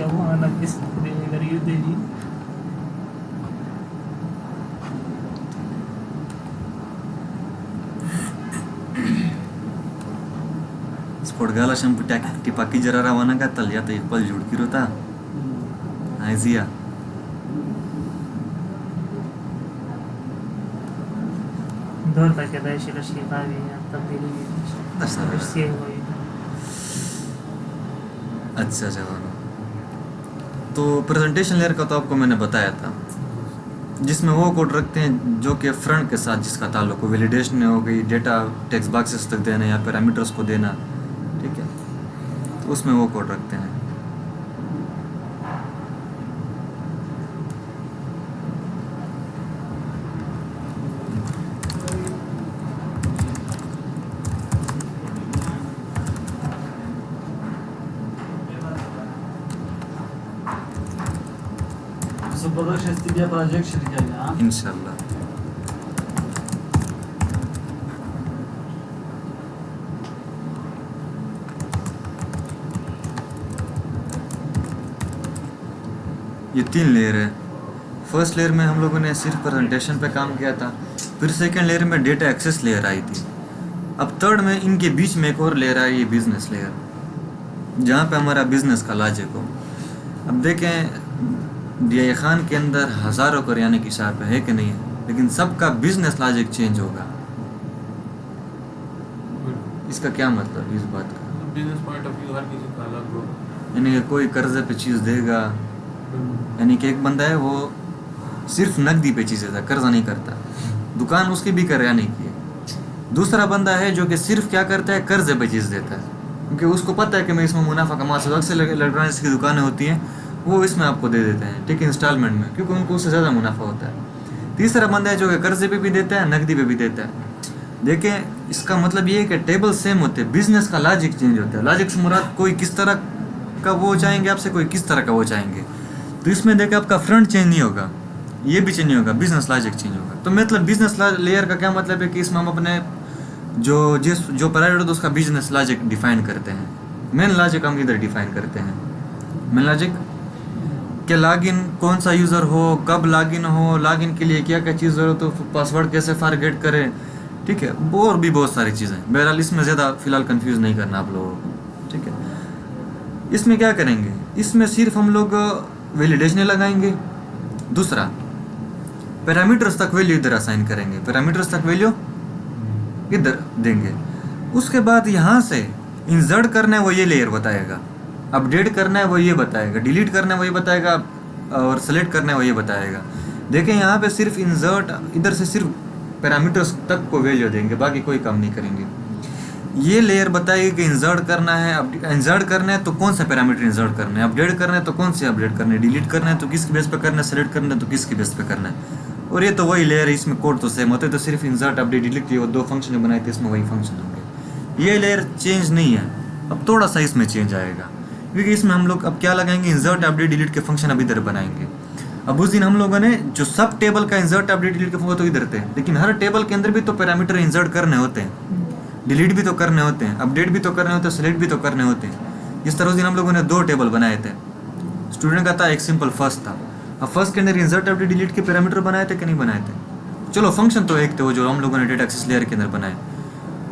वहाँ किस गरीब दे जी स्पोर्टगाला शॅम्पू टिपाकी जरा रवाना घातल आता एक पल झुडकी होता आयजिया दौर तक के दाइश लश्की कावी तब्दीली से हुई अच्छा जवान। तो प्रेजेंटेशन लेयर का तो आपको मैंने बताया था, जिसमें वो कोड रखते हैं जो कि फ्रंट के साथ जिसका ताल्लुक हो, वैलिडेशन हो गई, डेटा टेक्स्ट बॉक्सेस तक देना या पैरामीटर्स को देना, ठीक है, तो उसमें वो कोड रखते हैं। Zbrodniczy stibia project şirketi. इंशाल्लाह। ये 3 लेयर है। फर्स्ट लेयर में हम लोगों ने सिर्फ प्रेजेंटेशन पे काम किया था, फिर सेकंड लेयर में डेटा एक्सेस लेयर आई थी, अब थर्ड में इनके बीच में एक और लेयर आई, ये बिजनेस लेयर, जहाँ पे हमारा बिजनेस का लॉजिक हो। अब देखें DI खान के अंदर हज़ारों करियाने की शॉप है कि नहीं है, लेकिन सबका बिजनेस लॉजिक चेंज होगा। इसका क्या मतलब इस बात का? बिजनेस पॉइंट ऑफ व्यू हर किसी का अलग होगा। यानी कि कोई कर्जे पे चीज़ देगा, यानी कि एक बंदा है वो सिर्फ नकदी पे चीज़ देता, कर्जा नहीं करता, दुकान उसकी भी करियाने की है। दूसरा बंदा है जो कि सिर्फ क्या करता है, कर्जे पे चीज़ देता है, क्योंकि उसको पता है कि मैं इसमें मुनाफा कमा सकता हूँ। अक्सर इलेक्ट्रॉनिक्स की दुकानें होती हैं, वो इसमें आपको दे देते हैं, ठीक है, इंस्टॉलमेंट में, क्योंकि उनको उससे ज़्यादा मुनाफा होता है। तीसरा बंदा है जो कि कर्जे पे भी देता है, नकदी पे भी देता है। देखें, इसका मतलब ये है कि टेबल सेम होते हैं, बिजनेस का लॉजिक चेंज होता है। लॉजिक से मुराद कोई किस तरह का वो चाहेंगे आपसे, कोई किस तरह का वो चाहेंगे। तो इसमें देखें आपका फ्रंट चेंज नहीं होगा, ये भी चेंज नहीं होगा, बिजनेस लॉजिक चेंज होगा। तो मतलब बिजनेस लेयर का क्या मतलब है कि इसमें हम अपने जो प्राइवेट होता है उसका बिजनेस लॉजिक डिफाइन करते हैं। मेन लॉजिक हम इधर डिफाइन करते हैं। मेन लॉजिक कि लॉगिन कौन सा यूज़र हो, कब लॉगिन हो, लॉगिन के लिए क्या क्या चीज़ ज़रूरत हो, पासवर्ड कैसे फॉरगेट करें, ठीक है, और भी बहुत सारी चीज़ें। बहरहाल इसमें ज़्यादा फ़िलहाल कंफ्यूज नहीं करना आप लोगों को, ठीक है। इसमें क्या करेंगे, इसमें सिर्फ हम लोग वैलिडेशन लगाएंगे। दूसरा, पैरामीटर्स तक वैल्यू इधर असाइन करेंगे, पैरामीटर्स तक वैल्यू इधर देंगे। उसके बाद यहाँ से इंसर्ट करना है वो ये लेयर बताएगा, अपडेट करना है वो ये बताएगा, डिलीट करना है वो ये बताएगा, और सेलेक्ट करना है वो ये बताएगा। देखें यहाँ पे सिर्फ इंसर्ट, इधर से सिर्फ पैरामीटर्स तक को वैल्यू देंगे, बाकी कोई काम नहीं करेंगे। ये लेयर बताएगी कि इंसर्ट करना है, इंसर्ट करना है तो कौन सा पैरामीटर इंसर्ट करना है, अपडेट करना है तो कौन से अपडेट करना है, डिलीट करना है तो किसके बेस पे करना है, सेलेक्ट करना है तो किसके बेस पे करना है। और ये तो वही लेयर है, इसमें कोड तो सेम होते, तो सिर्फ इंसर्ट अपडेट डिलीट ये 2 फंक्शन बनाए थे, इसमें वही फंक्शन होंगे। ये लेयर चेंज नहीं है, अब थोड़ा सा इसमें चेंज आएगा, क्योंकि इसमें हम लोग अब क्या लगाएंगे, इंसर्ट अपडेट डिलीट के फंक्शन अब इधर बनाएंगे। अब उस दिन हम लोगों ने जो सब टेबल का इंसर्ट अपडेट डिलीट के फंक्शन तो इधर थे, लेकिन हर टेबल के अंदर भी तो पैरामीटर इंसर्ट करने होते हैं, डिलीट भी तो करने होते हैं, अपडेट भी तो करने होते हैं, सेलेक्ट भी तो करने होते हैं। इस तरह उस दिन हम लोगों ने 2 टेबल बनाए थे, स्टूडेंट का था, एक सिंपल फर्स्ट था। अब फर्स्ट के अंदर इंसर्ट अपडेट डिलीट के पैरामीटर बनाए थे कि नहीं बनाए थे, चलो फंक्शन तो एक थे वो जो हम लोगों ने डेटा एक्सेस लेयर के अंदर बनाए।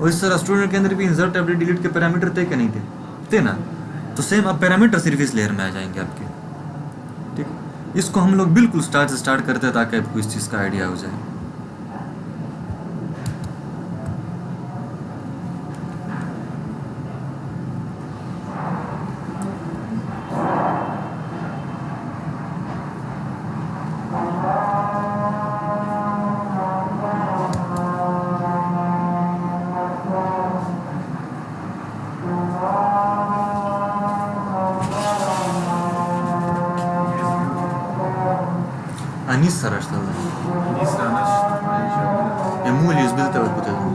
और इस तरह स्टूडेंट के अंदर भी इंसर्ट अपडेट डिलीट के पैरामीटर थे कि नहीं थे ना, तो सेम अब पैरामीटर सिर्फ इस लेयर में आ जाएंगे आपके, ठीक है। इसको हम लोग बिल्कुल स्टार्ट से स्टार्ट करते हैं ताकि आपको इस चीज़ का आइडिया हो जाए। Anis araştırdı. Anis araştırma. Emul yüzbüzü tabi bu dedim.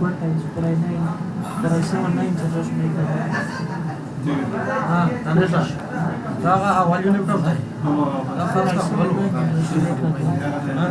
What is July 9? There are 7 9 generation हाँ तनेशा दागा हवाली ने उठा है दा खर्च का बल हाँ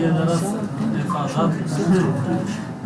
ये जरा हिफाजत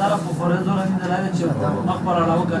दारा पोखरे जोरा में दलाले चे मकबरा लाओ कर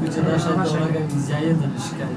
कुछ दाशा जोरा का विजय दलशकाई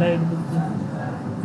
Light book.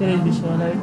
Television light.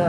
Da.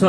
So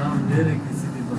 नाम ढेर किसी दी पर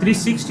360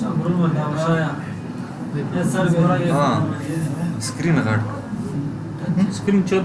शंभर मध्ये आवश्या ये सर गोरा ये हाँ स्क्रीन गार्ड स्क्रीन 14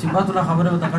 सिंबात तुला खबर आहे होता का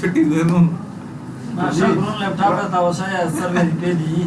छुट्टी गर्नु माशा करून लॅपटॉप ला आवश्या सर पेली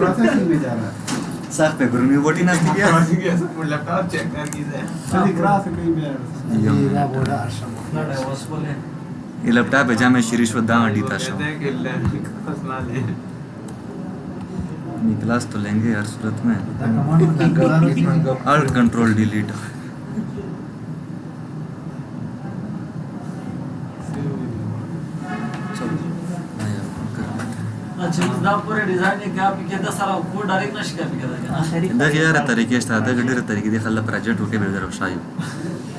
प्रोसेसिंग में जा रहा है साख पे गुरुमी बोटी नास्ती क्या लैपटॉप चेक करके से Jadi keras ini biar. Iya. Iya, bodoh asam. ये लैपटॉप है जहाँ मैं श्रीश्वर दाम डीता शो कहते हैं कि ले फसला ले क्लास तो लेंगे हर सूरत में Dah kemana dah kelar ini? Alt control delete चलो नहीं यार, कर लेते हैं। अच्छा इसदा पूरे डिजाइन क्या भी कहता सारा कोड डायरेक्ट नश क्या भी कहता देख यार तरीके से आता है गड्ढे तरीके दे खल्ला प्रोजेक्ट होके बेदर शायद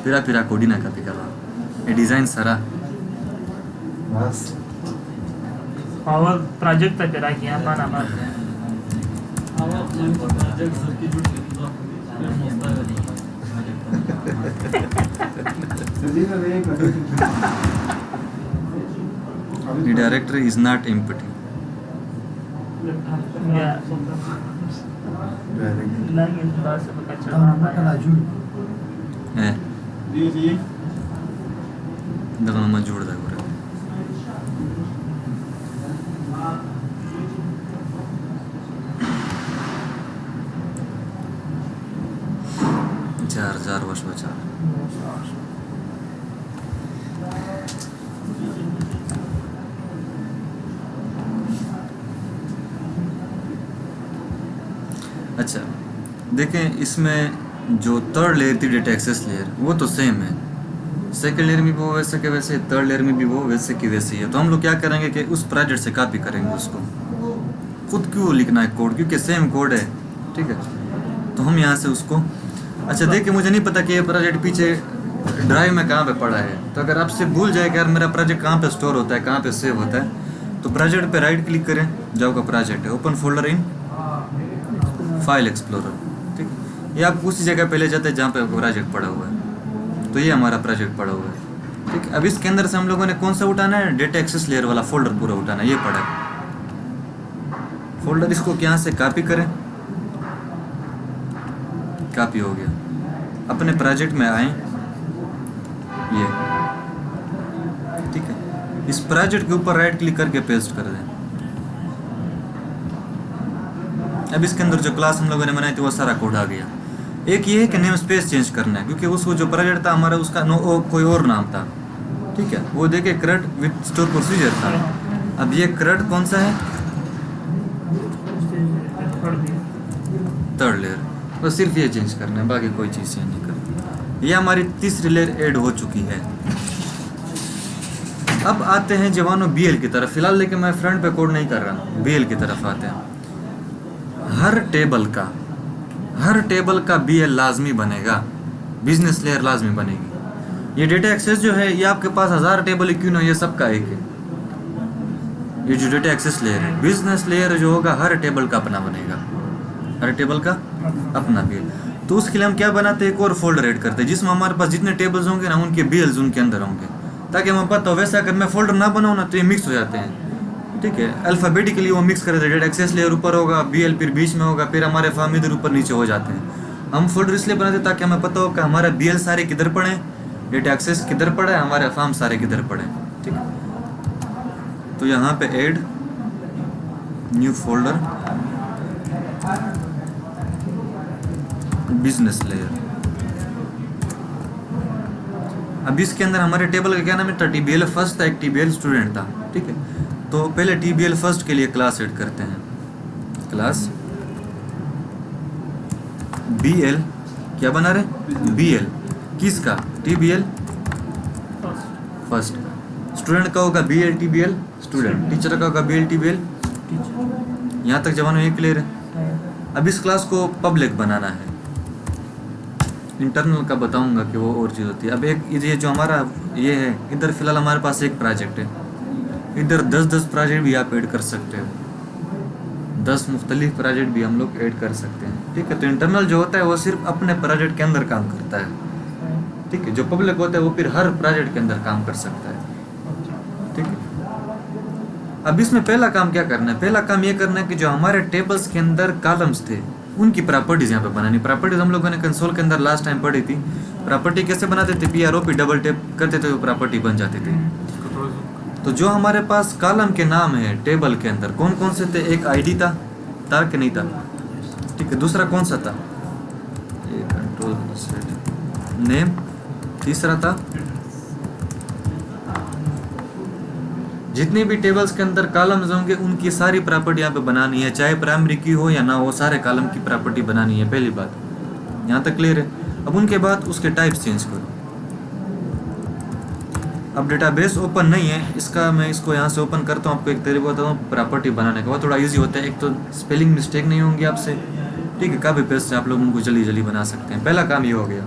फिरा कोडी ना कॉपी कर रहा ये डिजाइन सारा बस और प्रोजेक्ट पे तेरा किया पाना बात अब प्रोजेक्ट सबकी जुट गई तो Jadi kan ini kan. the director is not empty या direct lagi bahasa berkaca Tahu nama kan Ajul. है जी जी देखो मैं जोड़ दा पूरा 4000 वर्ष बचा अच्छा देखें इसमें जो थर्ड लेयर थी डेटा एक्सेस लेयर वो तो सेम है सेकंड लेयर में भी वो वैसे के वैसे थर्ड लेयर में भी वो वैसे की वैसे ही है तो हम लोग क्या करेंगे कि उस प्रोजेक्ट से कॉपी करेंगे उसको खुद क्यों लिखना है कोड क्योंकि सेम कोड है ठीक है तो हम यहाँ से उसको अच्छा देखिए मुझे नहीं पता कि ये प्रोजेक्ट पीछे ड्राइव में कहाँ पे पड़ा है तो अगर आपसे भूल जाए कि यार मेरा प्रोजेक्ट कहाँ पे स्टोर होता है कहाँ पे सेव होता है तो प्रोजेक्ट पे राइट क्लिक करें जो आपका प्रोजेक्ट है open folder in file explorer ठीक ये आप उसी जगह पे ले जाते हैं जहाँ पे प्रोजेक्ट पड़ा हुआ है तो ये हमारा प्रोजेक्ट पड़ा हुआ है ठीक अब इसके अंदर से हम लोगों ने कौन सा उठाना है डेटा एक्सेस लेयर वाला फोल्डर पूरा उठाना है ये पड़ा है फोल्डर इसको यहाँ से कॉपी करें कॉपी हो गया अपने प्रोजेक्ट में आए ये ठीक है इस प्रोजेक्ट के ऊपर राइट क्लिक करके पेस्ट कर दें अब इसके अंदर जो क्लास हम लोगों ने बनाई थी वो सारा कोड आ गया एक ये है कि नेम स्पेस चेंज करना है क्योंकि उसको जो प्रोजेक्ट था हमारा उसका कोई और नाम था ठीक है वो देखे CRUD विद स्टोर प्रोसीजर था अब ये CRUD कौन सा है थर्ड लेयर बस सिर्फ ये चेंज करना है बाकी कोई चीज़ चेंज नहीं करनी ये हमारी तीसरी लेयर ऐड हो चुकी है अब आते हैं जवानों BL की तरफ फिलहाल लेकिन मैं फ्रंट पे कोड नहीं कर रहा BL की तरफ आते हैं हर टेबल का BL लाजमी बनेगा बिजनेस लेयर लाजमी बनेगी ये डेटा एक्सेस जो है ये आपके पास 1000 टेबल क्यों ना ये सबका एक है ये जो डेटा एक्सेस लेयर है बिजनेस लेयर जो होगा हर टेबल का अपना बनेगा हर टेबल का अपना BL तो उसके लिए हम क्या बनाते हैं एक और फोल्डर ऐड करते हैं जिसमें हमारे पास जितने टेबल्स होंगे ना उनके BLs उनके अंदर होंगे ताकि हमें पता हो वैसा अगर मैं फोल्डर ना बनाऊँ ना तो ये मिक्स हो जाते हैं ठीक है अल्फ़ाबेटिकली वो मिक्स कर देते हैं डेटा एक्सेस लेयर ऊपर होगा BL फिर बीच में होगा फिर हमारे फॉर्म इधर ऊपर नीचे हो जाते हैं हम फोल्डर इसलिए बनाते हैं ताकि हमें पता हो कि हमारा BL सारे किधर पड़े डेटा एक्सेस किधर पड़ा है हमारे फॉर्म सारे किधर पड़े ठीक है तो यहाँ पे add new folder business layer अब इसके अंदर हमारे टेबल का क्या नाम है TBL फर्स्ट था एक TBL स्टूडेंट था ठीक है तो पहले TBL फर्स्ट के लिए क्लास ऐड करते हैं क्लास BL क्या बना रहे BL किसका TBL फर्स्ट स्टूडेंट का होगा BL TBL स्टूडेंट टीचर का होगा BL TBL यहाँ तक जवानों ये क्लियर है अब इस क्लास को पब्लिक बनाना है इंटरनल का बताऊंगा कि वो और चीज़ होती है अब एक ये जो हमारा ये है इधर फिलहाल हमारे पास एक प्रोजेक्ट है इधर 10 प्रोजेक्ट भी आप ऐड कर सकते हो 10 मुख्तलिफ प्रोजेक्ट भी हम लोग ऐड कर सकते हैं ठीक है तो इंटरनल जो होता है वो सिर्फ अपने प्रोजेक्ट के अंदर काम करता है ठीक है जो पब्लिक होता है वो फिर हर प्रोजेक्ट के अंदर काम कर सकता है ठीक है अब इसमें पहला काम क्या करना है पहला काम ये करना है कि जो हमारे टेबल्स के अंदर कॉलम्स थे उनकी प्रॉपर्टीज यहाँ पे बनानी प्रॉपर्टीज हम लोगों ने कंसोल के अंदर लास्ट टाइम पढ़ी थी प्रॉपर्टी कैसे बनाते थे PROP डबल टैप करते थे वो प्रॉपर्टी बन जाती थी तो जो हमारे पास कॉलम के नाम है टेबल के अंदर कौन कौन से थे एक ID था कि नहीं था ठीक ठीक है, दूसरा कौन सा था? ये कंट्रोल सेट नेम। तीसरा था जितनी भी टेबल्स के अंदर कॉलम्स होंगे उनकी सारी प्रॉपर्टी यहाँ पे बनानी है, चाहे प्राइमरी की हो या ना हो, सारे कॉलम की प्रॉपर्टी बनानी है। पहली बात यहाँ तक क्लियर है। अब उनके बाद उसके टाइप्स चेंज करो। अब डेटाबेस ओपन नहीं है इसका, मैं इसको यहाँ से ओपन करता हूँ, आपको एक तरीका बताता हूँ प्रॉपर्टी बनाने का। वो थोड़ा इजी होता है, एक तो स्पेलिंग मिस्टेक नहीं होंगी आपसे, ठीक है, कॉपी पेस्ट से आप लोग उनको जल्दी जल्दी बना सकते हैं। पहला काम ये हो गया।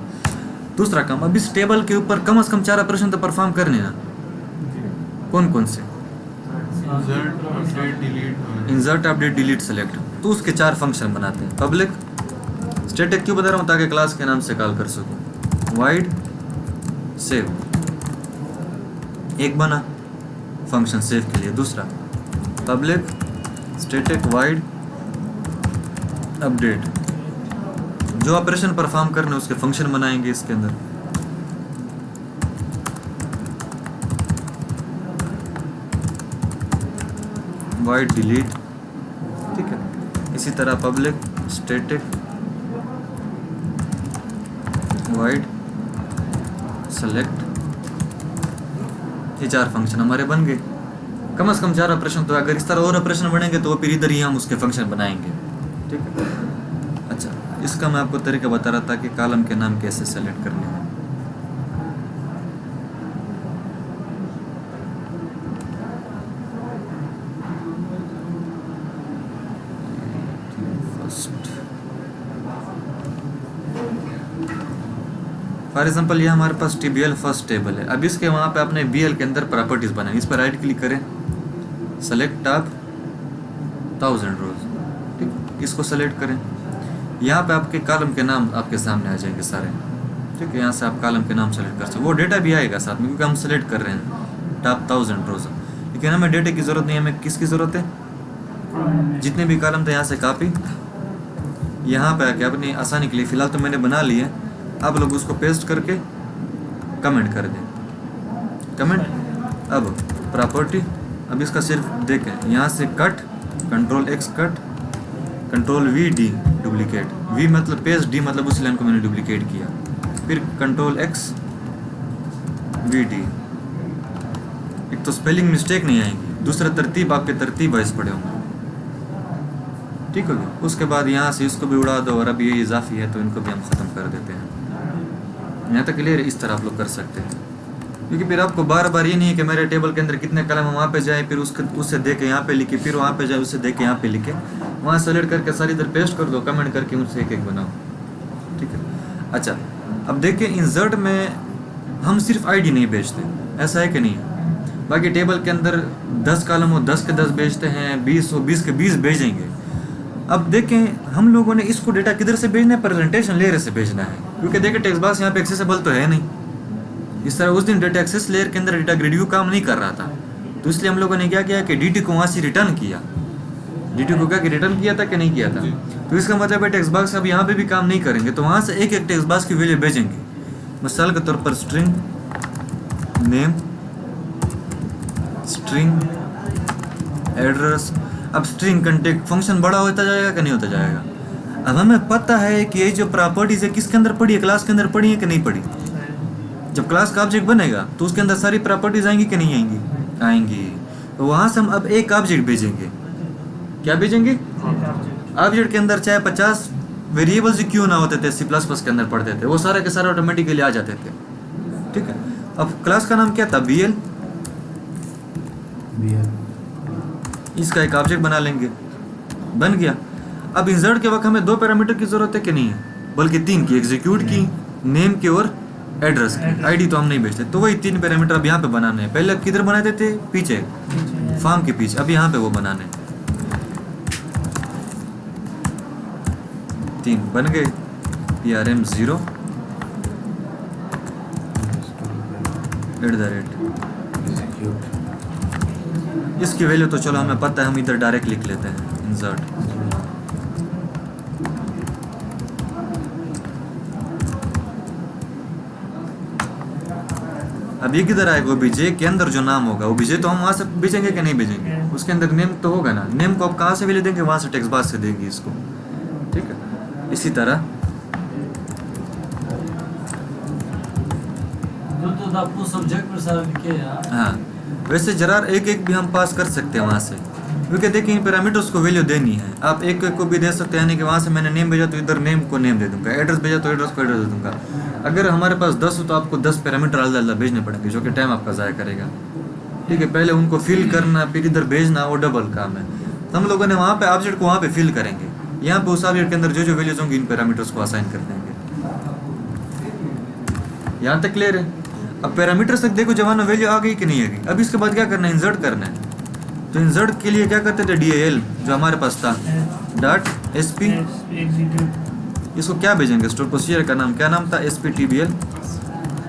दूसरा काम, अब इस टेबल के ऊपर कम से कम 4 ऑपरेशन तो परफॉर्म करने ना। कौन कौन से? Insert, update, delete, select. तो उसके 4 फंक्शन बनाते हैं। पब्लिक स्टैटिक क्यों बता रहा हूँ? ताकि क्लास के नाम से कॉल कर सकूँ। वाइड सेव एक बना फंक्शन सेव के लिए। दूसरा पब्लिक स्टैटिक वाइड अपडेट, जो ऑपरेशन परफॉर्म करने उसके फंक्शन बनाएंगे इसके अंदर। वाइड डिलीट, ठीक है। इसी तरह पब्लिक स्टैटिक वाइड सेलेक्ट, ये 4 फंक्शन हमारे बन गए। कम से कम 4 ऑपरेशन। तो अगर इस तरह और ऑपरेशन बनेंगे तो फिर इधर ही हम उसके फंक्शन बनाएंगे, ठीक है। अच्छा, इसका मैं आपको तरीका बता रहा था कि कॉलम के नाम कैसे सेलेक्ट करने हैं। फॉर एग्जाम्पल ये हमारे पास TBL फर्स्ट टेबल है। अब इसके वहाँ पे अपने BL के अंदर प्रॉपर्टीज बनाएंगे। इस पर राइट क्लिक करें, सेलेक्ट टॉप 1000 रोज, ठीक। इसको सेलेक्ट करें। यहाँ पे आपके कॉलम के नाम आपके सामने आ जाएंगे सारे, ठीक है। यहाँ से आप कॉलम के नाम सेलेक्ट कर सकते। वो डेटा भी आएगा साथ में, क्योंकि हम सेलेक्ट कर रहे हैं टॉप 1000 रोज। लेकिन हमें डेटे की ज़रूरत नहीं है। हमें किसकी ज़रूरत है? जितने भी कॉलम थे यहाँ से कॉपी, यहाँ पे आके अपनी आसानी के लिए फ़िलहाल तो मैंने बना लिया है। आप लोग उसको पेस्ट करके कमेंट कर दें। कमेंट। अब प्रॉपर्टी, अब इसका सिर्फ देखें, यहाँ से cut, control X cut, control V D duplicate. V मतलब पेस्ट, D मतलब उस लाइन को मैंने डुप्लीकेट किया। फिर कंट्रोल X V D। एक तो स्पेलिंग मिस्टेक नहीं आएंगी, दूसरा तरतीब आपके तरतीब वाइज पड़े होंगे, ठीक हो गया। उसके बाद यहाँ से इसको भी उड़ा दो, और अब ये इजाफी है तो इनको भी हम ख़त्म कर देते हैं। यहाँ तक क्लियर है। इस तरह आप लोग कर सकते हैं, क्योंकि फिर आपको बार बार ये नहीं है कि मेरे टेबल के अंदर कितने कलम वहाँ पे जाए, फिर उससे दे के यहाँ पे लिखे, फिर वहाँ पे जाए उससे दे के यहाँ पे लिखे। वहाँ सेलेक्ट करके सारी इधर पेस्ट कर दो, कमेंट करके उनसे एक एक बनाओ, ठीक है। अच्छा, अब देखिए इंसर्ट में हम सिर्फ ID नहीं बेचते, ऐसा है कि नहीं? बाकी टेबल के अंदर 10 कॉलम हो, 10 के 10 बेचते हैं, 20 हो, 20 के 20 भेजेंगे। अब देखें हम लोगों ने इसको डेटा किधर से भेजना है? प्रेजेंटेशन लेयर से भेजना है, क्योंकि देखिए टेक्स्ट बॉक्स यहाँ पे एक्सेसिबल तो है नहीं। इस तरह उस दिन डेटा एक्सेस लेयर के अंदर डेटा ग्रेड व्यू काम नहीं कर रहा था, तो इसलिए हम लोगों ने क्या किया कि DT को वहाँ से रिटर्न किया। DT को क्या कि रिटर्न किया था कि नहीं किया था? तो इसका मतलब है टेक्स्ट बॉक्स अब यहाँ पे भी काम नहीं करेंगे, तो वहाँ से एक एक टेक्स्ट बॉक्स की वैल्यू भेजेंगे। मिसाल के तौर पर स्ट्रिंग नेम, स्ट्रिंग एड्रेस। अब स्ट्रिंग कंटेंट फंक्शन बड़ा होता जाएगा कि नहीं होता जाएगा? अब हमें पता है कि ये जो प्रॉपर्टीज है किसके अंदर पड़ी है? क्लास के अंदर पड़ी है कि नहीं पड़ी? जब क्लास का ऑब्जेक्ट बनेगा तो उसके अंदर सारी प्रॉपर्टीज आएंगी कि नहीं आएंगी? आएंगी। तो वहाँ से हम अब एक ऑब्जेक्ट भेजेंगे। क्या भेजेंगे? ऑब्जेक्ट के अंदर चाहे 50 वेरिएबल्स ही क्यों ना होते थे, C++ के अंदर पढ़ते थे, वो सारे के सारे ऑटोमेटिकली आ जाते थे, ठीक है। अब क्लास का नाम क्या था? BL। इसका एक ऑब्जेक्ट बना लेंगे, बन गया। अब इंसर्ट के वक्त हमें 2 पैरामीटर की जरूरत है कि नहीं है? बल्कि 3 की, एग्जीक्यूट की, नेम की और एड्रेस की। ID तो हम नहीं भेजते, तो वही 3 पैरामीटर अब यहाँ पे बनाने हैं। पहले किधर बनाते थे? पीछे, फॉर्म के पीछे। अब यहाँ पे वो बनाने 3 बन गए। PRM 0 @ इसकी वैल्यू तो चलो हमें पता है, हम इधर डायरेक्ट लिख लेते हैं इंसर्ट। अब ये किधर आएगा? OBJ के अंदर जो नाम होगा, OBJ तो हम वहाँ से भेजेंगे कि नहीं भेजेंगे? उसके अंदर नेम तो होगा ना, नेम को आप कहाँ से वैल्यू देंगे? वहाँ से टेक्स्ट बॉक्स से देंगे इसको, ठीक है। इसी तरह जो तो आपको सब्जेक्ट पर सारा लिखे यार। हाँ, वैसे जरार एक एक भी हम पास कर सकते हैं वहाँ से, क्योंकि देखिए इन पैरामीटर्स को वैल्यू देनी है। आप एक एक को भी दे सकते हैं, यानी कि वहाँ से मैंने नेम भेजा तो इधर नेम को नेम दे दूंगा, एड्रेस भेजा तो एड्रेस को एड्रेस दे दूंगा। अगर हमारे पास 10 हो तो आपको 10 पैरामीटर अलग अलग भेजने पड़ेंगे, जो कि टाइम आपका ज़ाया करेगा। ठीक है, पहले उनको फिल करना फिर इधर भेजना, वो डबल काम है। तो हम लोगों ने वहाँ पे ऑब्जेक्ट को वहाँ पे फिल करेंगे, यहाँ पे उस ऑब्जेक्ट के अंदर जो जो वैल्यूज होंगी इन पैरामीटर्स को असाइन कर देंगे। यहाँ तक क्लियर है? अब पैरामीटर्स तक देखो जवानों वैल्यू आ गई कि नहीं आ गई। अब इसके बाद क्या करना है, इंसर्ट करना है। तो इंसर्ट के लिए क्या करते थे, DAL जो हमारे पास था .sp, इसको क्या भेजेंगे, स्टोर प्रोसीजर का नाम क्या नाम था, SPTBL,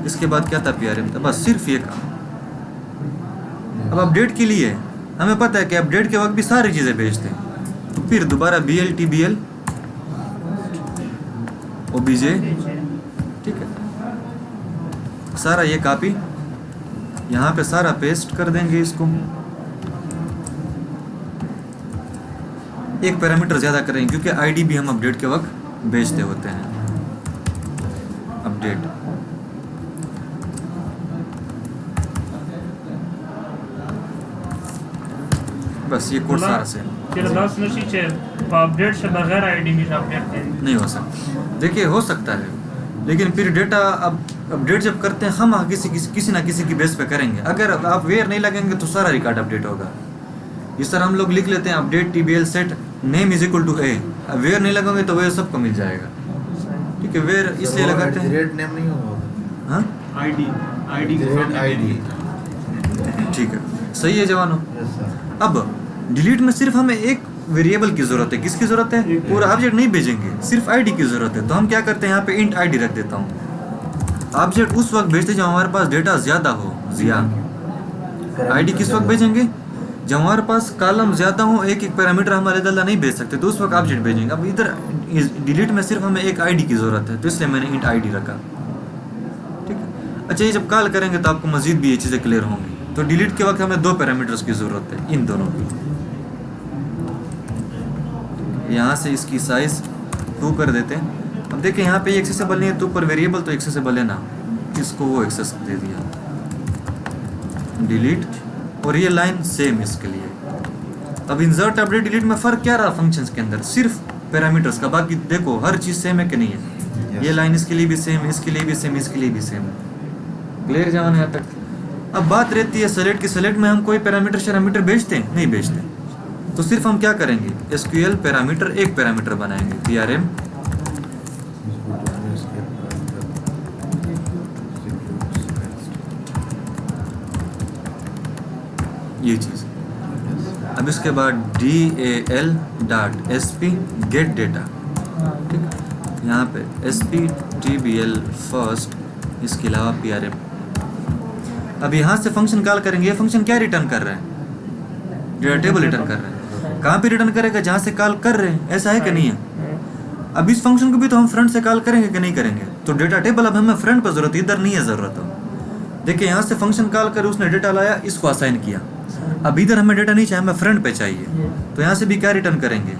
इसके बाद क्या था, PRM था, बस सिर्फ ये काम। अब अपडेट के लिए हमें पता है कि अपडेट के वक्त भी सारी चीज़ें भेजते हैं, तो फिर दोबारा BL TBL OBJ, ठीक है, सारा ये कॉपी यहाँ पे सारा पेस्ट कर देंगे। इसको एक पैरामीटर ज़्यादा करेंगे क्योंकि आईडी भी हम अपडेट के वक्त भेजते होते हैं। अपडेट बस ये कोड सारा से अपडेट से बगैर आईडी भी अपडेट नहीं हो सकता। देखिए हो सकता है, लेकिन फिर डेटा अब अपडेट जब करते हैं हम किसी ना किसी की बेस पे करेंगे। अगर आप वेयर नहीं लगेंगे तो सारा रिकॉर्ड अपडेट होगा। इस तरह हम लोग लिख लेते हैं update TBL set name is equal to A। अब वेयर नहीं लगेंगे तो वेयर सबको मिल जाएगा। ठीक है, वेयर इसलिए लगाते हैं, रेट नेम नहीं होगा, हाँ आईडी आईडी। ठीक है, सही है जवानों। Yes sir. अब डिलीट में सिर्फ हमें एक वेरिएबल की ज़रूरत है। किसकी ज़रूरत है? पूरा ऑब्जेक्ट नहीं भेजेंगे, सिर्फ आईडी की ज़रूरत है। तो हम क्या करते हैं, यहाँ पे इंट आईडी रख देता हूँ। ऑब्जेक्ट उस वक्त भेजते जब हमारे पास डेटा ज़्यादा हो। जिया आईडी किस वक्त भेजेंगे? जब हमारे पास कॉलम ज़्यादा हो, एक एक पैरामीटर हमारे दल्ला नहीं भेज सकते, तो उस वक्त ऑब्जेक्ट भेजेंगे। अब इधर डिलीट में सिर्फ हमें एक आईडी की ज़रूरत है, तो इसलिए मैंने इंट आईडी रखा। ठीक है, अच्छा, ये जब कॉल करेंगे तो आपको मज़ीद भी ये चीज़ें क्लियर होंगी। तो डिलीट के वक्त हमें 2 पैरामीटर्स की ज़रूरत है, इन दोनों की। यहाँ से इसकी साइज़ 2 कर देते हैं। अब देखिए यहाँ पे ये एक्सेसिबल नहीं है, तो ऊपर वेरिएबल तो एक्सेसिबल है ना, इसको वो एक्सेस दे दिया, डिलीट। और ये लाइन सेम इसके लिए। अब इंसर्ट अपडेट डिलीट में फ़र्क क्या रहा फंक्शंस के अंदर? सिर्फ पैरामीटर्स का। बाकी देखो हर चीज़ सेम है कि नहीं है। ये लाइन इसके लिए भी सेम, इसके लिए भी सेम, इसके लिए भी सेम। क्लियर जाना यहाँ तक? अब बात रहती है सेलेक्ट की। सेलेक्ट में हम कोई पैरामीटर भेजते हैं? नहीं भेजते। तो सिर्फ हम क्या करेंगे, SQL पैरामीटर एक पैरामीटर बनाएंगे, PRM ये चीज़। अब इसके बाद DAL.SP गेट डेटा। ठीक, यहाँ पे SPTBL फर्स्ट, इसके अलावा PRM। अब यहाँ से फंक्शन कॉल करेंगे। ये फंक्शन क्या रिटर्न कर रहा है? डेटा टेबल रिटर्न कर रहा है। कहाँ पे रिटर्न करेगा? जहाँ से कॉल कर रहे हैं। ऐसा है कि नहीं है? अब इस फंक्शन को भी तो हम फ्रंट से कॉल करेंगे कि नहीं करेंगे? तो डेटा टेबल अब हमें फ्रंट पर जरूरत है, इधर नहीं है ज़रूरत। हो देखिए यहाँ से फंक्शन कॉल कर उसने डेटा लाया, इसको असाइन किया। अब इधर हमें डेटा नहीं चाहिए, हमें फ्रंट पे चाहिए। तो यहाँ से भी क्या रिटर्न करेंगे?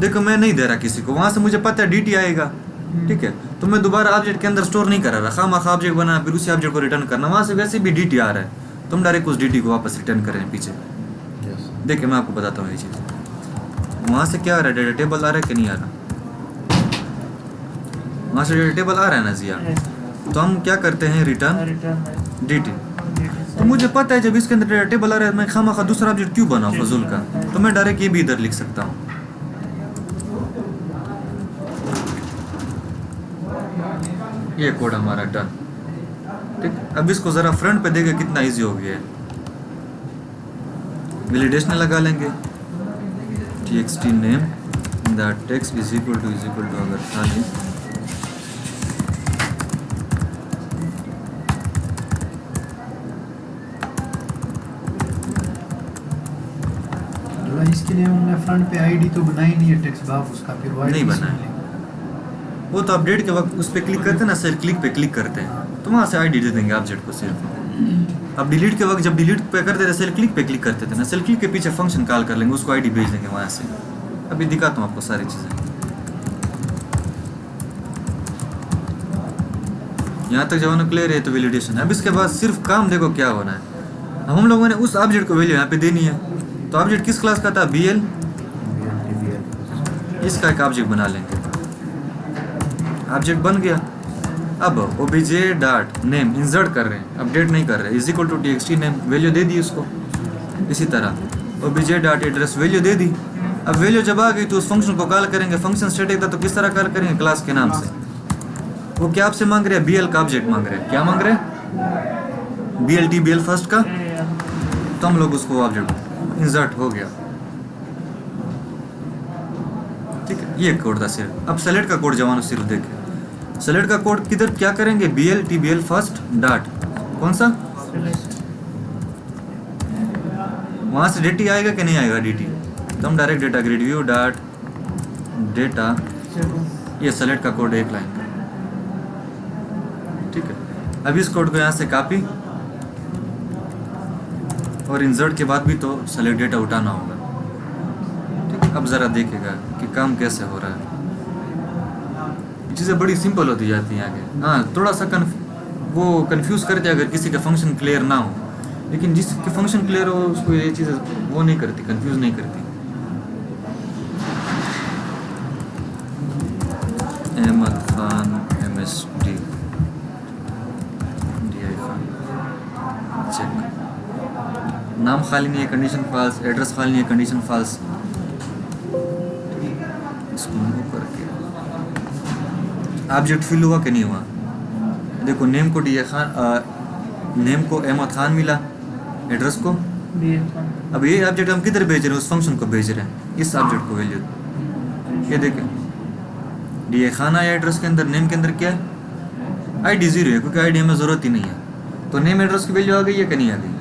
देखो मैं नहीं दे रहा किसी को, वहाँ से मुझे पता है DT आएगा। ठीक है, तो मैं दोबारा ऑब्जेक्ट के अंदर स्टोर नहीं कर रहा, खामखा ऑब्जेक्ट बना फिर उसी ऑब्जेक्ट को रिटर्न करना। वहाँ से वैसे भी DT आ रहा है, तुम डायरेक्ट उस DT को वापस रिटर्न करें पीछे। देखिए मैं आपको बताता हूँ ये चीज़। वहाँ से क्या आ रहा है, डेटा टेबल आ रहा है कि नहीं आ रहा? वहाँ से डेटा टेबल आ रहा है ना जिया। तो हम क्या करते हैं, रिटर्न DT। तो मुझे पता है जब इसके अंदर डेटा टेबल आ रहा है, मैं खामखा दूसरा ऑब्जेक्ट क्यों बनाऊँ फजूल का। तो मैं डायरेक्ट ये भी इधर लिख सकता हूँ। ये कोड हमारा डन। ठीक, अब इसको ज़रा फ्रंट पे देखें कितना इजी हो गया है। वैलिडेशन लगा लेंगे, txt name that text is equal to अगर खाली इसके लिए हमने फ्रंट पे आईडी तो बनाई नहीं है, टेक्स्ट बॉक्स उसका फिर वो नहीं बनाया। वो तो अपडेट के वक्त उस पर क्लिक करते हैं ना, सर क्लिक पे क्लिक करते हैं तो वहाँ से आईडी दे देंगे ऑब्जेक्ट को सिर्फ। अब डिलीट के वक्त जब डिलीट पे करते थे सेल क्लिक पे क्लिक करते थे ना, सेल क्लिक के पीछे फंक्शन कॉल कर लेंगे, उसको आईडी भेज देंगे वहाँ से। अभी दिखाता हूँ आपको सारी चीज़ें। यहाँ तक जब क्लियर है तो वैलिडेशन। अब इसके बाद सिर्फ काम देखो क्या होना है। हम लोगों ने उस ऑब्जेक्ट को वैल्यू यहाँ पे देनी है। तो ऑब्जेक्ट किस क्लास का था? BL। इसका एक ऑब्जेक्ट बना लेंगे, ऑब्जेक्ट बन गया। अब obj डॉट नेम इंसर्ट कर रहे हैं, अपडेट नहीं कर रहे, is equal to txt name, value दे दी उसको। इसी तरह obj डॉट एड्रेस वैल्यू दे दी। अब वैल्यू जब आ गई तो उस फंक्शन को कॉल करेंगे। फंक्शन स्टैटिक था तो किस तरह कॉल करेंगे? क्लास के नाम से। वो क्या आपसे मांग रहे हैं? BL का ऑब्जेक्ट मांग रहे हैं। क्या मांग रहे हैं? BLT BL फर्स्ट का। तो हम लोग उसको ऑब्जेक्ट इंसर्ट हो गया, ठीक है। ये कोड था सिर्फ। अब सेलेक्ट का कोड जवानों सिर्फ देखें। सेलेक्ट का कोड किधर क्या करेंगे? BLT BL फर्स्ट डॉट कौन सा? वहां से DT आएगा कि नहीं आएगा? DT तो हम direct data grid view dot data, ये सेलेक्ट का कोड एक लाइन का, ठीक है। अब इस कोड को यहाँ से कॉपी और इंसर्ट के बाद भी तो सेलेक्ट डेटा उठाना होगा, ठीक है। अब ज़रा देखेगा कि काम कैसे हो रहा है। चीज़ें बड़ी सिंपल होती जाती हैं आगे। हाँ, थोड़ा सा वो कंफ्यूज करते हैं अगर किसी का फंक्शन क्लियर ना हो, लेकिन जिसके फंक्शन क्लियर हो उसको ये चीज़ें वो नहीं करती, कंफ्यूज नहीं करती। Ahmad Khan MSD DI Khan, check. नाम खाली नहीं है, कंडीशन फॉल्स। एड्रेस खाली नहीं है, कंडीशन फॉल्स। इसको मूव करके ऑब्जेक्ट फिल हुआ कि नहीं हुआ? देखो नेम को DI खान, नेम को अहमद खान मिला, एड्रेस को। अब ये ऑब्जेक्ट हम किधर भेज रहे हैं? उस फंक्शन को भेज रहे हैं, इस ऑब्जेक्ट को वैल्यू। ये देखें DI खान आया एड्रेस के अंदर, नेम के अंदर क्या है? ID 0 है, क्योंकि ID हमें ज़रूरत ही नहीं है। तो नेम एड्रेस की वैल्यू आ गई है कि नहीं आ गई?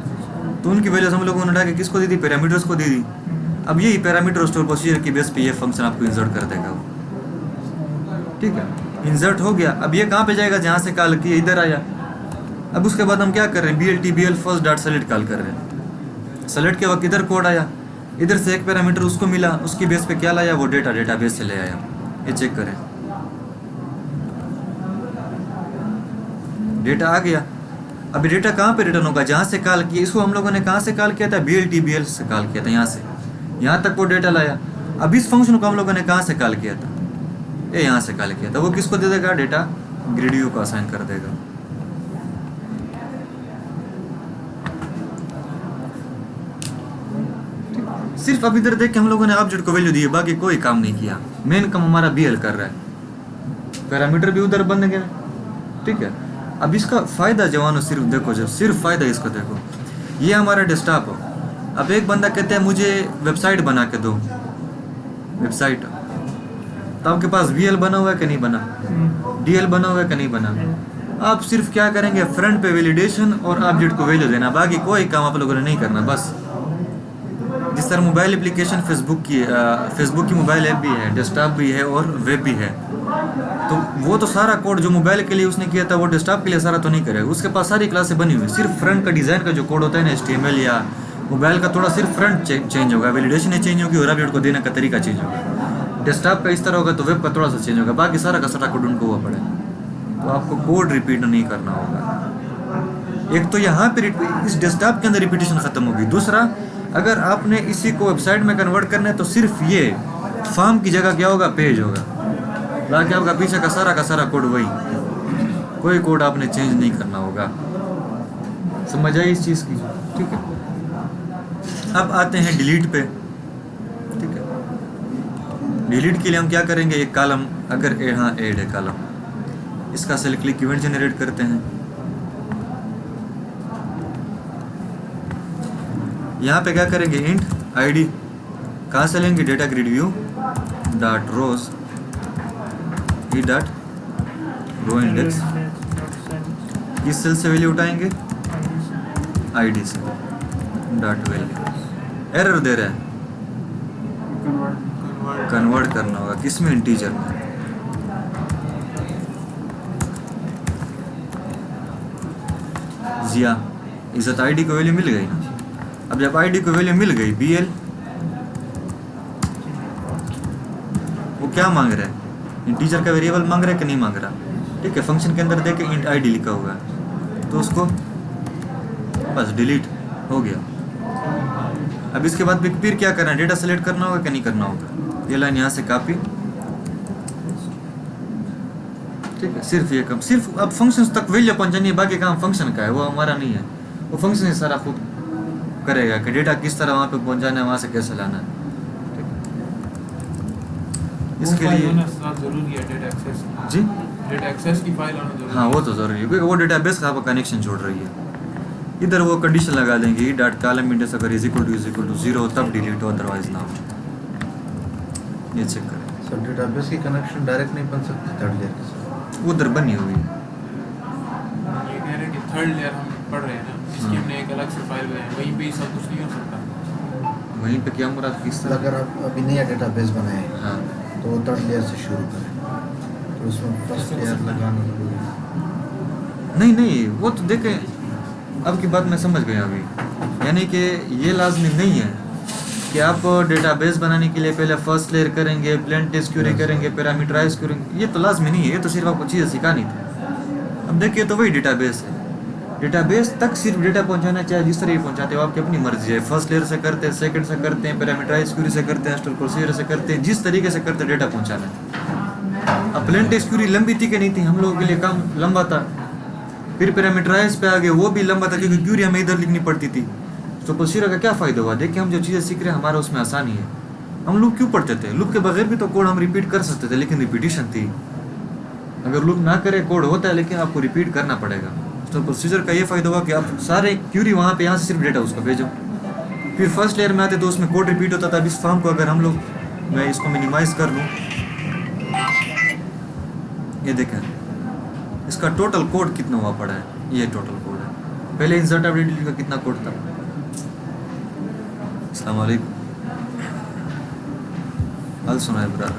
तो उनकी वैल्यू हम लोगों ने उठा के किसको दी थी? पैरामीटर्स को दी थी। अब यही पैरामीटर स्टोर प्रोसीजर की बेस पे ये फंक्शन आपको इंसर्ट कर देगा वो, ठीक है। इंसर्ट हो गया। अब ये कहाँ पे जाएगा? जहाँ से कॉल किया इधर आया। अब उसके बाद हम क्या कर रहे हैं? BLT BL first dot select call कर रहे हैं। सेलेक्ट के वक्त इधर कोड आया, इधर से एक पैरामीटर उसको मिला, उसकी बेस पे क्या लाया? वो डेटा बेस से ले आया। ये चेक करें, डेटा आ गया। अभी डेटा कहाँ पे रिटर्न होगा? जहाँ से कॉल किया। इसको हम लोगों ने कहाँ से कॉल किया था? BLT BL से कॉल किया था, यहाँ से यहाँ तक वो डेटा लाया। अब इस फंक्शन को हम लोगों ने कहाँ से कॉल किया था? ये यहाँ से कॉल किया था। वो किसको दे देगा? डेटा ग्रिड व्यू को असाइन कर देगा। सिर्फ अब इधर देख के हम लोगों ने ऑब्जेक्ट को वैल्यू दी है, बाकी कोई काम नहीं किया। मेन काम हमारा BL कर रहा है, पैरामीटर भी उधर बन गया, ठीक है। अब इसका फ़ायदा जवानों सिर्फ देखो, जब सिर्फ फ़ायदा इसको देखो। ये हमारा डेस्कटॉप हो। अब एक बंदा कहते हैं मुझे वेबसाइट बना के दो, वेबसाइट। तो आपके पास BL बना हुआ है कि नहीं बना? DL बना हुआ है कि नहीं बना? आप सिर्फ क्या करेंगे? फ्रंट पे वैलिडेशन और ऑब्जेक्ट को वैल्यू देना, बाकी कोई काम आप लोगों ने नहीं करना। बस जिस तरह मोबाइल एप्लीकेशन फेसबुक की मोबाइल ऐप भी है, डेस्कटॉप भी है और वेब भी है। तो वो तो सारा कोड जो मोबाइल के लिए उसने किया था वो डेस्कटॉप के लिए सारा तो नहीं करेगा। उसके पास सारी क्लासें बनी हुई। सिर्फ फ्रंट का डिज़ाइन का जो कोड होता है ना, HTML या मोबाइल का, थोड़ा सिर्फ फ्रंट चेंज होगा, वैलिडेशन चेंज होगी और ऑब्जेक्ट को देने का तरीका चेंज होगा। डेस्कटॉप का इस तरह होगा तो वेब का थोड़ा सा चेंज होगा, बाकी सारा का सारा कोड उनको हुआ पड़े। तो आपको कोड रिपीट नहीं करना होगा। एक तो यहाँ पे इस डेस्कटॉप के अंदर रिपीटेशन खत्म होगी। दूसरा, अगर आपने इसी को वेबसाइट में कन्वर्ट करना है तो सिर्फ ये फॉर्म की जगह क्या होगा? पेज होगा। बाकी आपका पीछे का सारा कोड वही, कोई कोड आपने चेंज नहीं करना होगा। समझ आई इस चीज़ की? ठीक है। अब आते हैं डिलीट पे, ठीक है। डिलीट के लिए हम क्या करेंगे? एक कॉलम, अगर हाँ ऐड है कॉलम, इसका सेलेक्ट क्लिक इवेंट जनरेट करते हैं। यहाँ पे क्या करेंगे? इंट ID कहाँ से लेंगे? डेटा ग्रिड व्यू डॉट रोज ई डॉट रो इंडेक्स। किस सेल से वैल्यू उठाएंगे? ID से डॉट वैल्यू। एरर दे रहा है, कन्वर्ट करना होगा किस में? इंटीजर में। जिया इज्जत आईडी को वैल्यू मिल गई ना। अब जब आईडी को वैल्यू मिल गई, बीएल वो क्या मांग रहा है, इंटीजर का वेरिएबल मांग रहा है कि नहीं मांग रहा, ठीक है। फंक्शन के अंदर देखे इंट आईडी लिखा हुआ है, तो उसको बस डिलीट हो गया। अब इसके बाद फिर क्या करना है, डेटा सेलेक्ट करना होगा कि नहीं करना होगा। ये लाइन यहाँ से कॉपी, ठीक है। सिर्फ ये कम, सिर्फ अब फंक्शंस तक वैल्यू पहुंचानी है, बाकी काम फंक्शन का है, वो हमारा नहीं है। वो फंक्शन ही सारा खुद करेगा कि डेटा किस तरह वहाँ पे पहुंचाना है, वहाँ से कैसे लाना है, ठीक है। इसके लिए जरूरी है डेटा एक्सेस, जी डेटा एक्सेस की फाइल होना जरूरी हाँ, वो तो ज़रूरी है, क्योंकि वो डेटाबेस का आपका कनेक्शन छोड़ रही है। इधर वो कंडीशन लगा देंगे, डॉट कॉलम इंडेक्स अगर इज इक्वल टू 0 तब डिलीट हो, अदरवाइज ना हो। ये चेक करें। सर डेटाबेस की कनेक्शन डायरेक्ट नहीं बन सकती थर्ड लेयर के साथ? उधर बनी हुई है। ये कह रहे हैं कि थर्ड लेयर हम पढ़ रहे हैं ना, इसकी हमने एक अलग से फाइल बनाई है, वहीं पे ही सब कुछ नहीं हो सकता। वहीं पे क्या मुराद किस तरह? अगर आप अभी नया डेटाबेस बनाए हाँ, तो थर्ड लेयर से शुरू करें, तो उसमें फर्स्ट लेयर लगाना जरूरी है। नहीं वो तो देखें, अब की बात मैं समझ गया अभी। यानी कि ये लाजमी नहीं है कि आप डेटाबेस बनाने के लिए पहले फर्स्ट लेयर करेंगे, प्लेन टेस्ट क्यूरी करेंगे, पैरामीटराइज करेंगे, ये तो लाजमी नहीं है। ये तो सिर्फ आपको चीज़ें सिखानी थी। अब देखिए तो वही डेटाबेस है, डेटाबेस तक सिर्फ डेटा पहुंचाना चाहे जिस तरह ही पहुंचाते हो, आपकी अपनी मर्जी है। फर्स्ट लेयर से करते हैं, सेकंड से करते हैं, पैरामीटराइज क्यूरी से करते हैं, स्टोर प्रोसीजर से करते हैं, जिस तरीके से करते डेटा पहुंचाना है। अब प्लेन टेस्ट क्यूरी लंबी थी कि नहीं थी, हम लोगों के लिए काम लंबा था। फिर पैरामीटराइज पे आ गए, वो भी लंबा था क्योंकि क्यूरी हमें इधर लिखनी पड़ती थी। तो प्रोसीजर का क्या फ़ायदा हुआ? देखिए हम जो चीज़ें सीख रहे हैं हमारा उसमें आसानी है। हम लूप क्यों पढ़ते थे? लूप के बगैर भी तो कोड हम रिपीट कर सकते थे, लेकिन रिपीटिशन थी। अगर लूप ना करे कोड होता है, लेकिन आपको रिपीट करना पड़ेगा। तो प्रोसीजर का ये फ़ायदा हुआ कि आप सारे क्यूरी वहाँ पे, यहाँ से सिर्फ डेटा उसको भेजो। फिर फर्स्ट लेयर में आते तो उसमें कोड रिपीट होता था। अब इस फॉर्म को अगर हम लोग, मैं इसको मिनिमाइज़ कर लूँ, ये देखें इसका टोटल कोड कितना हुआ पड़ा है। ये टोटल कोड है। पहले इंसर्ट अपडेट का कितना कोड था? अस्सलाम वालेकुम, हाल सुना है ब्रदर?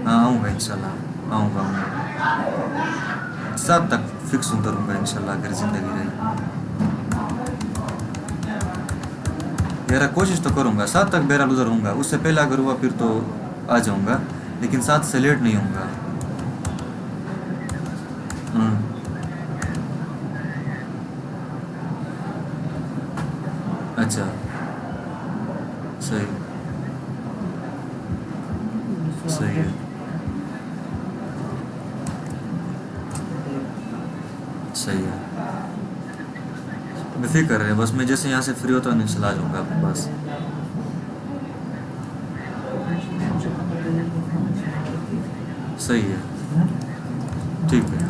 हाँ आऊँगा इंशाल्लाह, आऊँगा 7 तक फिक्स उतरूँगा इंशाल्लाह, अगर ज़िंदगी रही। यार कोशिश तो करूँगा, 7 तक बहरहाल उधर हूँगा। उससे पहले अगर हुआ फिर तो आ जाऊँगा, लेकिन 7 से लेट नहीं होऊंगा। अच्छा सही सही है, सही है। बेफिक्र है, बस मैं जैसे यहाँ से फ्री होता हूँ इंशाल्लाह आ जाऊँगा आपके पास। सही है, ठीक है,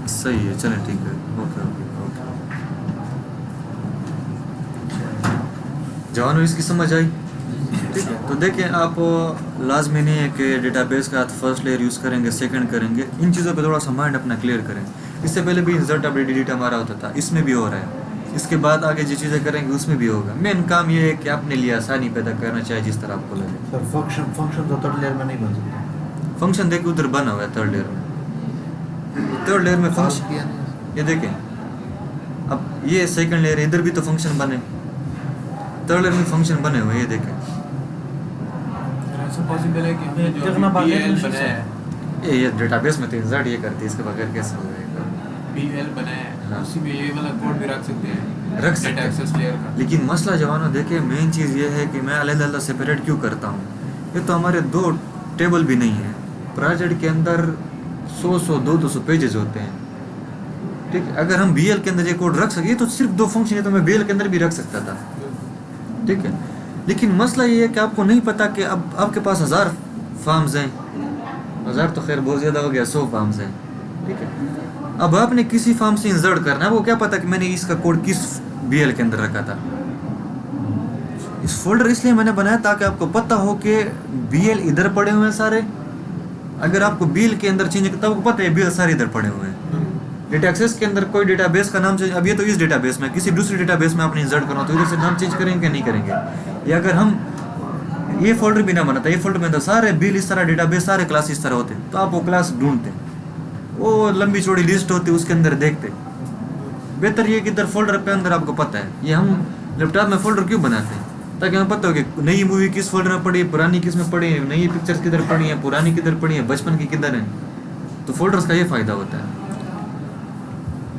सही है, चलें ठीक है, ओके ओके ओके। जवानों इसकी समझ आई? ठीक है। तो देखें आप, लाजमी नहीं है कि डेटाबेस का फर्स्ट लेयर यूज़ करेंगे, सेकंड करेंगे। इन चीज़ों पे थोड़ा सा माइंड अपना क्लियर करें। इससे पहले भी इंसर्ट अपडेट डिलीट हमारा होता था, इसमें भी हो रहा है। इसके बाद आगे जो चीज़ें करेंगे उसमें भी होगा। मेन काम ये है कि अपने लिए आसानी पैदा करना चाहिए, जिस तरह आपको लगे। सर फंक्शन तो थर्ड लेयर में नहीं बन सकता। फंक्शन देखिए उधर बना हुआ है थर्ड लेयर में। थर्ड लेयर में फंक्शन किया नहीं। ये देखें, अब ये सेकंड लेयर, इधर भी तो फंक्शन बने, थर्ड लेयर में फंक्शन बने हुए, ये देखें। ऐसा पॉसिबल है कि हमने जो देखना बाकी BL है, बनाया है, ये डेटाबेस में तो इंसर्ट ये करती है, इसके बगैर कैसे होगा? BL बनाया है, हाँ। उसी में ये वाला कोड भी रख सकते हैं, रख सकते डेटा हैं। एक्सेस लेयर का। लेकिन मसला जवानों देखिए, मेन चीज़ ये है कि मैं अलग-अलग सेपरेट क्यों करता हूँ। ये तो हमारे 2 टेबल भी नहीं है। प्रोजेक्ट के अंदर 100 200 पेजेस होते हैं, ठीक है। अगर हम BL के अंदर ये कोड रख सके तो सिर्फ 2 फंक्शन है, तो मैं BL के अंदर भी रख सकता था, ठीक है। लेकिन मसला ये है कि आपको नहीं पता कि अब आपके पास 1000 फार्म्स हैं, 1000 तो खैर बहुत ज़्यादा हो गया, 100 फार्म्स हैं, ठीक है। अब आपने किसी फार्म से इंसर्ट करना है, वो क्या पता कि मैंने इसका कोड किस BL के अंदर रखा था। इस फोल्डर इसलिए मैंने बनाया ताकि आपको पता हो कि BL इधर पड़े हुए हैं सारे। अगर आपको BL के अंदर चेंज करता, आपको पता है BL सारे इधर पड़े हुए हैं। डेटा एक्सेस के अंदर कोई डेटाबेस का नाम चेंज, अब ये तो इस डेटाबेस में, किसी दूसरी डेटाबेस में आपने इंसर्ट करना तो इधर से नाम चेंज करेंगे नहीं करेंगे। या अगर हम ये फोल्डर भी ना बनाता, ये फोल्डर में तो सारे BL इस तरह डेटाबेस, सारे क्लास इस तरह होते, तो आप वो क्लास ढूंढते, वो लंबी चौड़ी लिस्ट होती, उसके अंदर देखते, बेहतर ये कि इधर फोल्डर पे अंदर आपको पता है, ये हम लैपटॉप में फोल्डर क्यों बनाते हैं, ताकि हमें पता हो कि नई मूवी किस फोल्डर में पड़ी है, पुरानी किस में पड़ी है, नई पिक्चर्स किधर पड़ी है, पुरानी किधर पड़ी है, बचपन की किधर है। तो फोल्डर्स का ये फायदा होता है।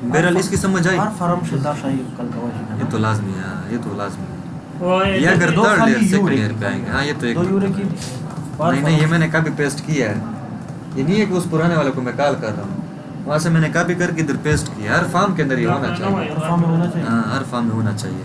बहरहाल इसकी समझ आई, हर फर्म से दाशा ये कल का वाजिब ये तो लाजमी है, हाँ, ये तो लाजमी है। वो ये अगर दो थर्ड खाली ईयर सेकंड यूरे ईयर की। पे आएंगे, हाँ ये तो एक 2 यूरो की नहीं ये मैंने कापी पेस्ट किया है, ये नहीं है कि उस पुराने वाले को मैं कॉल कर रहा हूँ, वहाँ से मैंने कॉपी करके इधर पेस्ट किया। हर फॉर्म के अंदर ये होना चाहिए, फर्म में होना चाहिए। हाँ हर फॉर्म में होना चाहिए।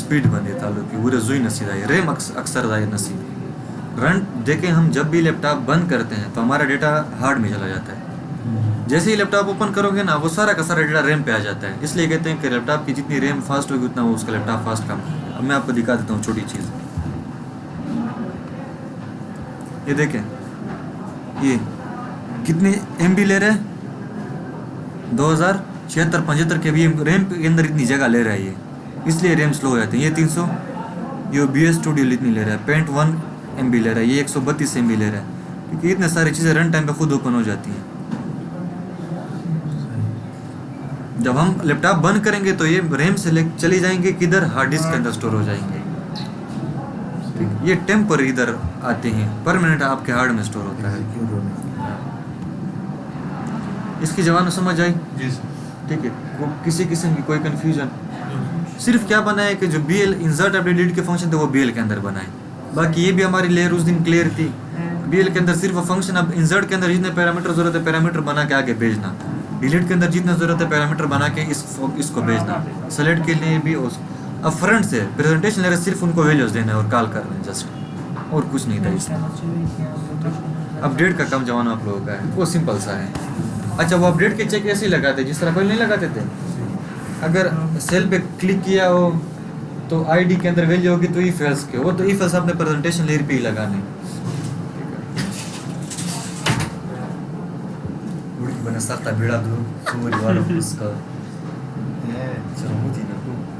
स्पीड बने, तालुकी पूरे जुई नसीब है, रैम अक्सर दाई नसीब रन देखें। हम जब भी लैपटॉप बंद करते हैं तो हमारा डेटा हार्ड में चला जाता है, जैसे ही लैपटॉप ओपन करोगे ना वो सारा का सारा डेटा रैम पे आ जाता है। इसलिए कहते हैं कि लैपटॉप की जितनी रैम फास्ट होगी उतना वो उसका लैपटॉप फास्ट काम करेगा। अब मैं आपको दिखा देता हूँ छोटी चीज़, ये देखें ये कितने MB ले रहे हैं, 2076-75 के भी रैम के अंदर इतनी जगह ले रहा है ये, इसलिए रैम स्लो हो जाती है। ये 300 ये BS स्टूडियो इतनी ले रहा है, पेंट 1 MB ले रहा है, ये 132 MB ले रहा है, क्योंकि इतने सारी चीज़ें रन टाइम पे खुद ओपन हो जाती हैं। जब हम लैपटॉप बंद करेंगे तो ये रैम से ले चली जाएंगे किधर, हार्ड डिस्क के अंदर स्टोर हो जाएंगे। ये टेम्पररी इधर आते हैं, परमानेंट आपके हार्ड में स्टोर होता है। इसकी जवाब समझ आई? ठीक है, वो किसी किस्म की कोई कंफ्यूजन, सिर्फ क्या बना है कि जो BL इंसर्ट और डिलीट के फंक्शन थे वो BL के अंदर बनाए, बाकी ये भी हमारी लेयर उस दिन क्लियर थी। BL के अंदर सिर्फ फंक्शन, अब इंसर्ट के अंदर जितने पैरामीटर जरूरत है पैरामीटर बना के आगे भेजना, डिलीट के अंदर जितना जरूरत है पैरामीटर बना के इसको भेजना, सेलेक्ट के लिए भी अब फ्रंट से प्रेजेंटेशन ले रहे सिर्फ उनको वैल्यूज देना है और कॉल कर रहे हैं जस्ट, और कुछ नहीं था इसमें। अपडेट का काम जवान आप लोगों का है, वो सिंपल सा है। अच्छा, वो अपडेट के चेक ऐसे ही लगाते जिस तरह पहले नहीं लगाते थे, अगर सेल पे क्लिक किया हो तो ID के अंदर वैल्यू होगी तो ईफेल्स के, वो तो ईफेल्स आपने प्रेजेंटेशन लेयर पे ही लगाने। बना सकता बिड़ा दो सुमरी वाला उसका चलो मुझे ना को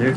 लेट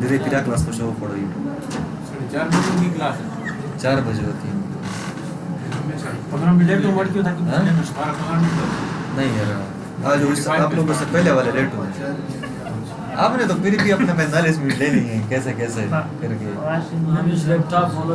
धीरे फिर क्लास को शो पड़ो ये 4 बजे की क्लास है, 4 बजे होती है। 15 मिनट तो मर क्यों था कि हाँ? 12-15 मिनट नहीं यार, आज आप लोगों से पहले वाले लेट हुए, आपने तो फिर भी अपने 45 मिनट ले लिए हैं, कैसे कैसे करके हम इस लैपटॉप वाला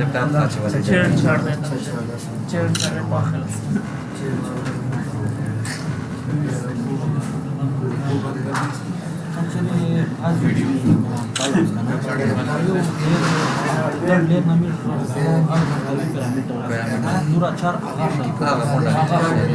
लैपटॉप अच्छे वाले छेड़ छाड़ देता छेड़ छाड़ पाखल आज वीडियो ले नमी पूरा 4 आगार